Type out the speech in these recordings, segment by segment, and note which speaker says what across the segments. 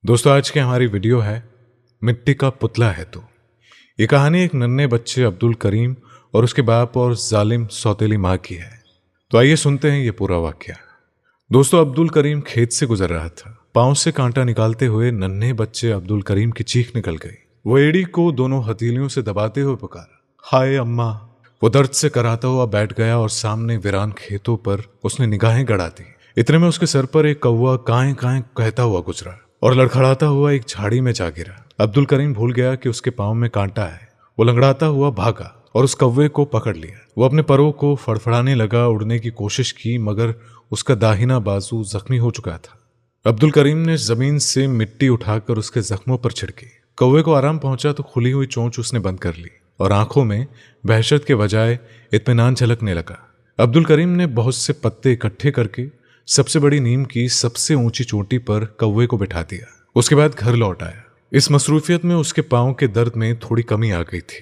Speaker 1: दोस्तों आज की हमारी वीडियो है मिट्टी का पुतला है तू। ये कहानी एक नन्हे बच्चे अब्दुल करीम और उसके बाप और जालिम सौतेली माँ की है। तो आइए सुनते हैं ये पूरा वाकया। दोस्तों अब्दुल करीम खेत से गुजर रहा था। पांव से कांटा निकालते हुए नन्हे बच्चे अब्दुल करीम की चीख निकल गई। वो एड़ी को दोनों हथेलियों से दबाते हुए पुकारा, हाय अम्मा। वो दर्द से कराता हुआ बैठ गया और सामने वीरान खेतों पर उसने निगाहें गड़ा दी। इतने में उसके सर पर एक कौवा काएं काएं कहता हुआ गुजरा और लड़खड़ाता हुआ एक झाड़ी में जा गिरा। अब्दुल करीम भूल गया कि उसके पांव में कांटा है। वो लंगड़ाता हुआ भागा और उस कौवे को पकड़ लिया। वो अपने परों को फड़फड़ाने लगा, उड़ने की कोशिश की, मगर उसका दाहिना बाजू जख्मी हो चुका था। अब्दुल करीम ने जमीन से मिट्टी उठाकर उसके जख्मों पर छिड़की। कौवे को आराम पहुंचा तो खुली हुई चोंच उसने बंद कर ली और आंखों में वहशत के बजाय इत्मीनान झलकने लगा। अब्दुल करीम ने बहुत से पत्ते इकट्ठे करके सबसे बड़ी नीम की सबसे ऊंची चोटी पर कौवे को बिठा दिया। उसके बाद घर लौट आया। इस मसरूफियत में उसके पांव के दर्द में थोड़ी कमी आ गई थी।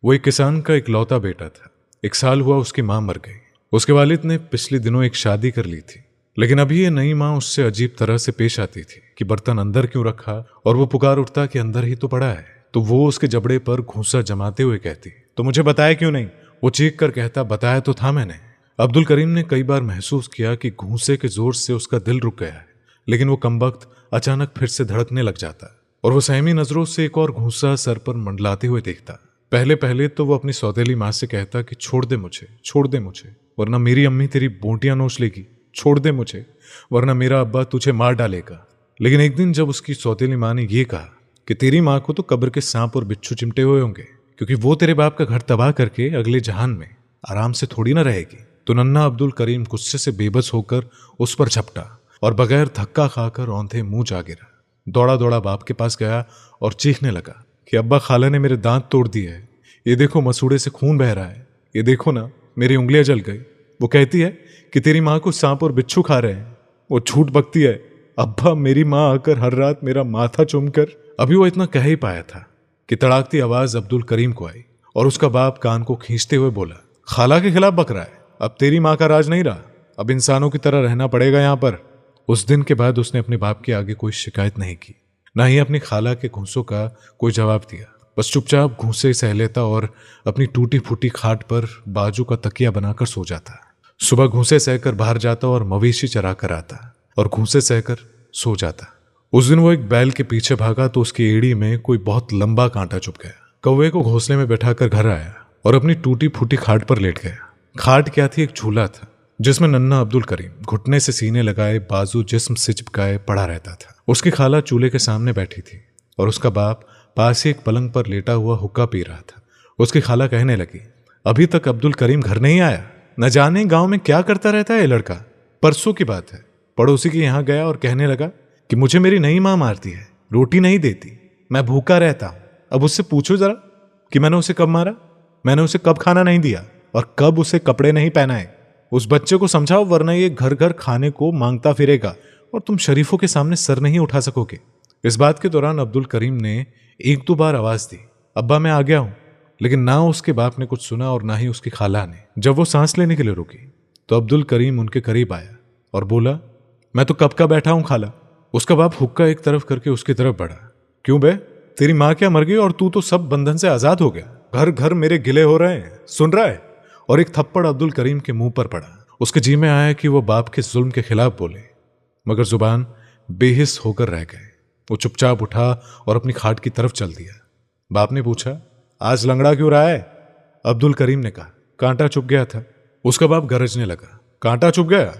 Speaker 1: वो एक किसान का इकलौता बेटा था। 1 साल हुआ उसकी मां मर गई। उसके वालिद ने पिछले दिनों एक शादी कर ली थी, लेकिन अभी ये नई मां उससे अजीब तरह से पेश आती थी कि बर्तन अंदर क्यों रखा, और वो पुकार उठता कि अंदर ही तो पड़ा है। तो वो उसके जबड़े पर घूंसा जमाते हुए कहती, तो मुझे बताया क्यों नहीं। वो चीख कर कहता, बताया तो था मैंने। अब्दुल करीम ने कई बार महसूस किया कि घूंसे के जोर से उसका दिल रुक गया है, लेकिन वो कमबख्त अचानक फिर से धड़कने लग जाता और वो सहमी नजरों से एक और घूंसा सर पर मंडलाते हुए देखता। पहले पहले तो वो अपनी सौतेली माँ से कहता कि छोड़ दे मुझे, वरना मेरी अम्मी तेरी बोटियां नोच लेगी। छोड़ दे मुझे, वरना मेरा अब्बा तुझे मार डालेगा। लेकिन एक दिन जब उसकी सौतेली माँ ने यह कहा कि तेरी माँ को तो कब्र के सांप और बिच्छू चिमटे हुए होंगे, क्योंकि वो तेरे बाप का घर तबाह करके अगले जहान में आराम से थोड़ी ना रहेगी, तो नन्हा अब्दुल करीम गुस्से से बेबस होकर उस पर झपटा और बगैर धक्का खाकर औंधे मुंह जा गिरा। दौड़ा दौड़ा बाप के पास गया और चीखने लगा कि अब्बा, खाला ने मेरे दांत तोड़ दिए हैं। ये देखो मसूड़े से खून बह रहा है। ये देखो ना, मेरी उंगलियां जल गई। वो कहती है कि तेरी माँ को सांप और बिच्छू खा रहे हैं। वो झूठ बकती है। अब्बा, मेरी माँ आकर हर रात मेरा माथा चूमकर। अभी वो इतना कह ही पाया था कि तड़ाकती आवाज अब्दुल करीम को आई और उसका बाप कान को खींचते हुए बोला, खाला के खिलाफ बक रहा है। अब तेरी माँ का राज नहीं रहा, अब इंसानों की तरह रहना पड़ेगा यहाँ पर। उस दिन के बाद उसने अपने बाप के आगे कोई शिकायत नहीं की, ना ही अपनी खाला के घूंसों का कोई जवाब दिया। बस चुपचाप घूंसे सह लेता और अपनी टूटी फूटी खाट पर बाजू का तकिया बनाकर सो जाता। सुबह घूंसे सहकर बाहर जाता और मवेशी चरा कर आता और घूंसे सहकर सो जाता। उस दिन वो एक बैल के पीछे भागा तो उसकी एड़ी में कोई बहुत लंबा कांटा चुभ गया। कौवे को घोंसले में बैठाकर घर आया और अपनी टूटी फूटी खाट पर लेट गया। खाट क्या थी? एक झूला था जिसमें नन्हा अब्दुल करीम घुटने से सीने लगाए, बाजू जिस्म से चिपकाए पड़ा रहता था। उसकी खाला चूल्हे के सामने बैठी थी और उसका बाप पास ही एक पलंग पर लेटा हुआ हुक्का पी रहा था। उसकी खाला कहने लगी, अभी तक अब्दुल करीम घर नहीं आया। न जाने गांव में क्या करता रहता है ये लड़का। परसों की बात है, पड़ोसी के यहाँ गया और कहने लगा कि मुझे मेरी नई माँ मारती है, रोटी नहीं देती, मैं भूखा रहता हूं। अब उससे पूछो जरा कि मैंने उसे कब मारा, मैंने उसे कब खाना नहीं दिया और कब उसे कपड़े नहीं पहनाए। उस बच्चे को समझाओ, वरना ये घर घर खाने को मांगता फिरेगा और तुम शरीफों के सामने सर नहीं उठा सकोगे। इस बात के दौरान अब्दुल करीम ने 1-2 बार आवाज दी, अब्बा मैं आ गया हूं, लेकिन ना उसके बाप ने कुछ सुना और ना ही उसकी खाला ने। जब वो सांस लेने के लिए रुकी तो अब्दुल करीम उनके करीब आया और बोला, मैं तो कब का बैठा हूं खाला। उसका बाप हुक्का एक तरफ करके उसकी तरफ बढ़ा, क्यों बे, तेरी माँ क्या मर गई और तू तो सब बंधन से आजाद हो गया। घर घर मेरे गिले हो रहे हैं, सुन रहा है। और एक थप्पड़ अब्दुल करीम के मुंह पर पड़ा। उसके जी में आया कि वो बाप के जुल्म के खिलाफ बोले, मगर जुबान बेहिस होकर रह गए। वो चुपचाप उठा और अपनी खाट की तरफ चल दिया। बाप ने पूछा, आज लंगड़ा क्यों रहा है? अब्दुल करीम ने कहा, कांटा चुभ गया था। उसका बाप गरजने लगा, कांटा चुभ गया?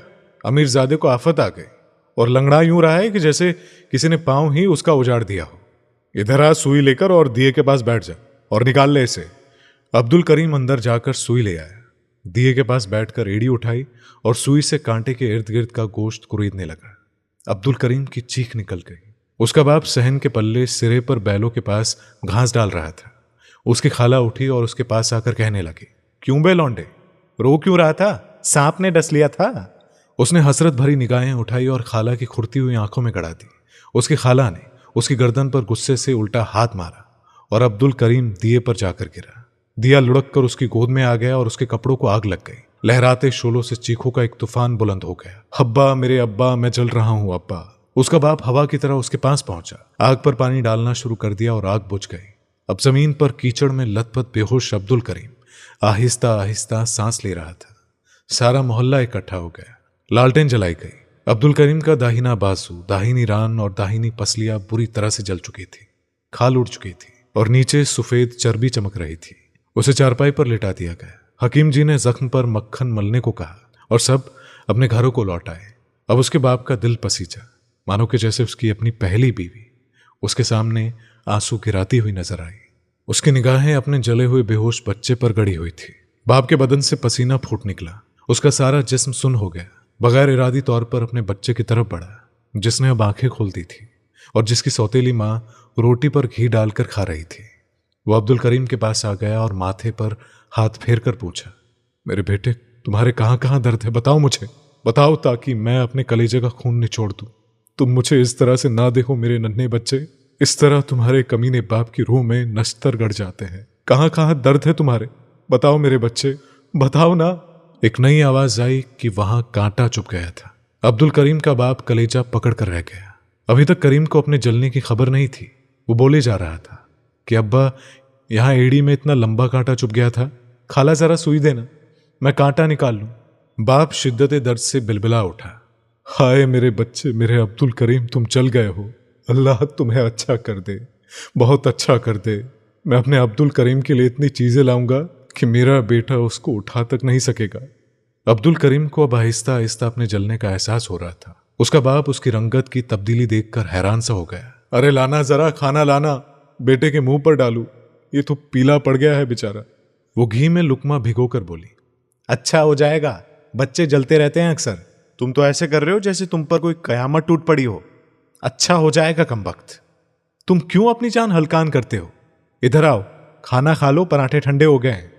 Speaker 1: अमीरजादे को आफत आ गई और लंगड़ा यूं रहा है कि जैसे किसी ने पांव ही उसका उजाड़ दिया हो। इधर आ, सुई लेकर और दिए के पास बैठ जा और निकाल ले इसे। अब्दुल करीम अंदर जाकर सुई ले आया, दिए के पास बैठकर एड़ी उठाई और सुई से कांटे के इर्द गिर्द का गोश्त कुरीदने लगा। अब्दुल करीम की चीख निकल गई। उसका बाप सहन के पल्ले सिरे पर बैलों के पास घास डाल रहा था। उसकी खाला उठी और उसके पास आकर कहने लगी, क्यों बे लौंडे, रो क्यों रहा था? सांप ने डस लिया था। उसने हसरत भरी निगाहें उठाई और खाला की खुरती हुई आंखों में गड़ा दी। उसकी खाला ने उसकी गर्दन पर गुस्से से उल्टा हाथ मारा और अब्दुल करीम दिए पर जाकर गिरा। दिया लुढ़क कर उसकी गोद में आ गया और उसके कपड़ों को आग लग गई। लहराते शोलों से चीखों का एक तूफान बुलंद हो गया, अब्बा मेरे अब्बा, मैं जल रहा हूं अब्बा। उसका बाप हवा की तरह उसके पास पहुंचा, आग पर पानी डालना शुरू कर दिया और आग बुझ गई। अब जमीन पर कीचड़ में लथपथ बेहोश अब्दुल करीम आहिस्ता आहिस्ता सांस ले रहा था। सारा मोहल्ला इकट्ठा हो गया। लालटेन जलाई गई। अब्दुल करीम का दाहिना बाजू, दाहिनी रान और दाहिनी पसलियां बुरी तरह से जल चुकी थी, खाल उड़ चुकी थी और नीचे सफेद चर्बी चमक रही थी। उसे चारपाई पर लिटा दिया गया। हकीम जी ने जख्म पर मक्खन मलने को कहा और सब अपने घरों को लौट आए। अब उसके बाप का दिल पसीजा, मानो कि जैसे उसकी अपनी पहली बीवी उसके सामने आंसू गिराती हुई नजर आई। उसकी निगाहें अपने जले हुए बेहोश बच्चे पर गड़ी हुई थी। बाप के बदन से पसीना फूट निकला। उसका सारा जिस्म सुन्न हो गया। बगैर इरादी तौर पर अपने बच्चे की तरफ बढ़ा, जिसने अब आंखें खोल दी थी और जिसकी सौतेली माँ रोटी पर घी डालकर खा रही थी। वो अब्दुल करीम के पास आ गया और माथे पर हाथ फेर कर पूछा, मेरे बेटे, तुम्हारे कहाँ कहाँ दर्द है? बताओ मुझे, बताओ, ताकि मैं अपने कलेजे का खून निचोड़ दूं। तुम मुझे इस तरह से ना देखो मेरे नन्हे बच्चे। इस तरह तुम्हारे कमीने बाप की रूह में नश्तर गड़ जाते हैं। कहाँ कहाँ दर्द है तुम्हारे? बताओ मेरे बच्चे, बताओ ना। एक नई आवाज आई कि वहां कांटा चुभ गया था। अब्दुल करीम का बाप कलेजा पकड़ कर रह गया। अभी तक करीम को अपने जलने की खबर नहीं थी। वो बोले जा रहा था कि अब्बा, यहां एड़ी में इतना लंबा कांटा चुभ गया था। खाला जरा सुई देना, मैं कांटा निकाल लूं। बाप शिद्दत दर्द से बिलबिला उठा। हाय मेरे बच्चे, मेरे अब्दुल करीम, तुम चल गए हो। अल्लाह तुम्हें अच्छा कर दे, बहुत अच्छा कर दे। मैं अपने अब्दुल करीम के लिए इतनी चीजें लाऊंगा कि मेरा बेटा उसको उठा तक नहीं सकेगा। अब्दुल करीम को अब आहिस्ता आहिस्ता अपने जलने का एहसास हो रहा था। उसका बाप उसकी रंगत की तब्दीली देखकर हैरान सा हो गया। अरे लाना, जरा खाना लाना, बेटे के मुंह पर डालू, ये तो पीला पड़ गया है बेचारा। वो घी में लुकमा भिगोकर बोली, अच्छा हो जाएगा, बच्चे जलते रहते हैं अक्सर। तुम तो ऐसे कर रहे हो जैसे तुम पर कोई कयामत टूट पड़ी हो। अच्छा हो जाएगा कमबख्त। तुम क्यों अपनी जान हल्कान करते हो? इधर आओ, खाना खा लो, पराठे ठंडे हो गए हैं।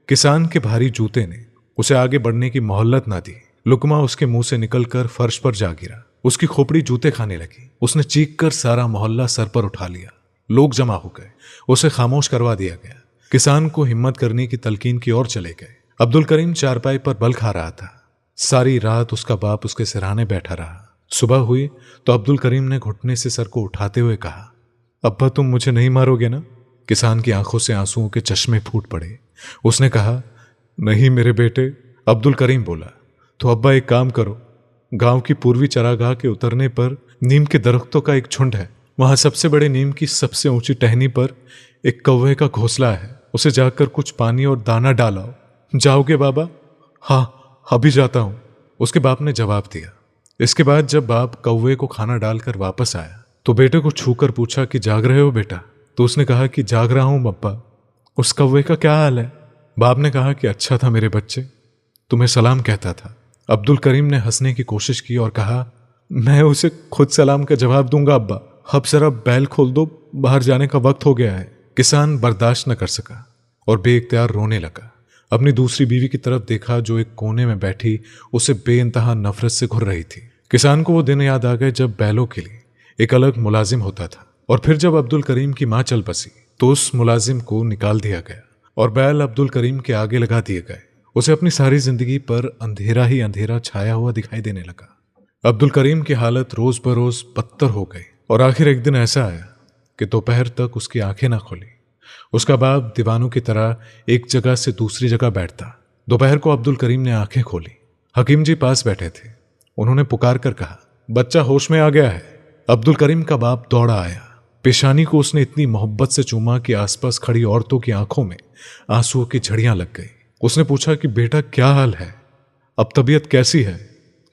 Speaker 1: किसान के भारी जूते ने उसे आगे बढ़ने की मोहल्लत ना दी। लुकमा उसके मुंह से निकलकर फर्श पर जा गिरा। उसकी खोपड़ी जूते खाने लगी। उसने चीख कर सारा मोहल्ला सर पर उठा लिया। लोग जमा हो गए। उसे खामोश करवा दिया गया। किसान को हिम्मत करने की तलकीन की ओर चले गए। अब्दुल करीम चारपाई पर बल खा रहा था। सारी रात उसका बाप उसके सिरहाने बैठा रहा। सुबह हुई तो अब्दुल करीम ने घुटने से सर को उठाते हुए कहा, अब्बा, तुम मुझे नहीं मारोगे ना? किसान की आंखों से आंसुओं के चश्मे फूट पड़े। उसने कहा, नहीं मेरे बेटे। अब्दुल करीम बोला, तो अब्बा एक काम करो, गांव की पूर्वी चरागाह के उतरने पर नीम के दरख्तों का एक झुंड है। वहां सबसे बड़े नीम की सबसे ऊंची टहनी पर एक कौवे का घोंसला है। उसे जाकर कुछ पानी और दाना डालाओ। जाओगे बाबा? हाँ, अभी जाता हूं, उसके बाप ने जवाब दिया। इसके बाद जब बाप कौवे को खाना डालकर वापस आया तो बेटे को छूकर पूछा कि जाग रहे हो बेटा? तो उसने कहा कि जाग रहा हूं अब्बा। उस कौवे का क्या हाल है? बाप ने कहा कि अच्छा था मेरे बच्चे, तुम्हें सलाम कहता था। अब्दुल करीम ने हंसने की कोशिश की और कहा, मैं उसे खुद सलाम का जवाब दूंगा अब्बा। अब जरा बैल खोल दो, बाहर जाने का वक्त हो गया है। किसान बर्दाश्त न कर सका और बेइख्तियार रोने लगा। अपनी दूसरी बीवी की तरफ देखा जो एक कोने में बैठी उसे बेइंतहा नफरत से घुर रही थी। किसान को वो दिन याद आ गए जब बैलों के लिए एक अलग मुलाजिम होता था। और फिर जब अब्दुल करीम की मां चल बसी तो उस मुलाजिम को निकाल दिया गया और बैल अब्दुल करीम के आगे लगा दिए गए। उसे अपनी सारी जिंदगी पर अंधेरा ही अंधेरा छाया हुआ दिखाई देने लगा। अब्दुल करीम की हालत रोज बरोज बदतर हो गई और आखिर एक दिन ऐसा आया कि दोपहर तक उसकी आंखें ना खुली। उसका बाप दीवानों की तरह एक जगह से दूसरी जगह बैठता। दोपहर को अब्दुल करीम ने आंखें खोली। हकीम जी पास बैठे थे। उन्होंने पुकार कर कहा, बच्चा होश में आ गया है। अब्दुल करीम का बाप दौड़ा आया। पेशानी को उसने इतनी मोहब्बत से चूमा कि आसपास खड़ी औरतों की आंखों में आंसुओं की झड़ियां लग गई। उसने पूछा कि बेटा क्या हाल है, अब तबीयत कैसी है,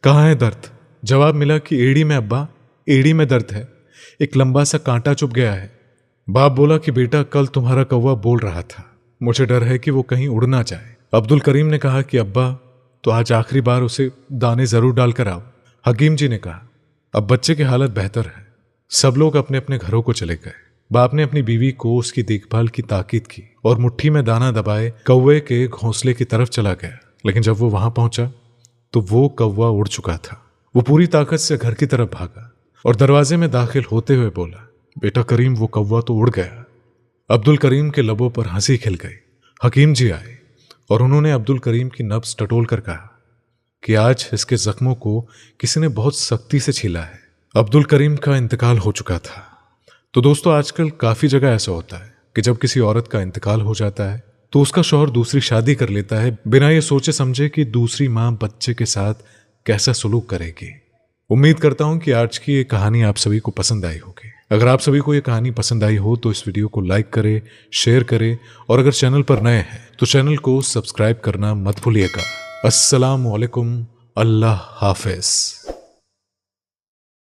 Speaker 1: कहाँ है दर्द? जवाब मिला कि एड़ी में अब्बा, एड़ी में दर्द है, एक लंबा सा कांटा चुभ गया है। बाप बोला कि बेटा कल तुम्हारा कौवा बोल रहा था, मुझे डर है कि वो कहीं उड़ ना जाए। अब्दुल करीम ने कहा कि अब्बा तो आज आखिरी बार उसे दाने जरूर डालकर आओ। हकीम जी ने कहा अब बच्चे की हालत बेहतर है। सब लोग अपने अपने घरों को चले गए। बाप ने अपनी बीवी को उसकी देखभाल की ताकीद की और मुट्ठी में दाना दबाए कौवे के घोंसले की तरफ चला गया। लेकिन जब वो वहां पहुंचा तो वो कौवा उड़ चुका था। वो पूरी ताकत से घर की तरफ भागा और दरवाजे में दाखिल होते हुए बोला, बेटा करीम, वो कौवा तो उड़ गया। अब्दुल करीम के लबों पर हंसी खिल गई। हकीम जी आए और उन्होंने अब्दुल करीम की नब्ज टटोल कर कहा कि आज इसके जख्मों को किसी ने बहुत सख्ती से छीला है। अब्दुल करीम का इंतकाल हो चुका था। तो दोस्तों, आजकल काफ़ी जगह ऐसा होता है कि जब किसी औरत का इंतकाल हो जाता है तो उसका शौहर दूसरी शादी कर लेता है, बिना ये सोचे समझे कि दूसरी माँ बच्चे के साथ कैसा सलूक करेगी। उम्मीद करता हूं कि आज की ये कहानी आप सभी को पसंद आई होगी। अगर आप सभी को ये कहानी पसंद आई हो तो इस वीडियो को लाइक करें, शेयर करें और अगर चैनल पर नए हैं तो चैनल को सब्सक्राइब करना मत भूलिएगा। अस्सलाम वालेकुम, अल्लाह हाफिज।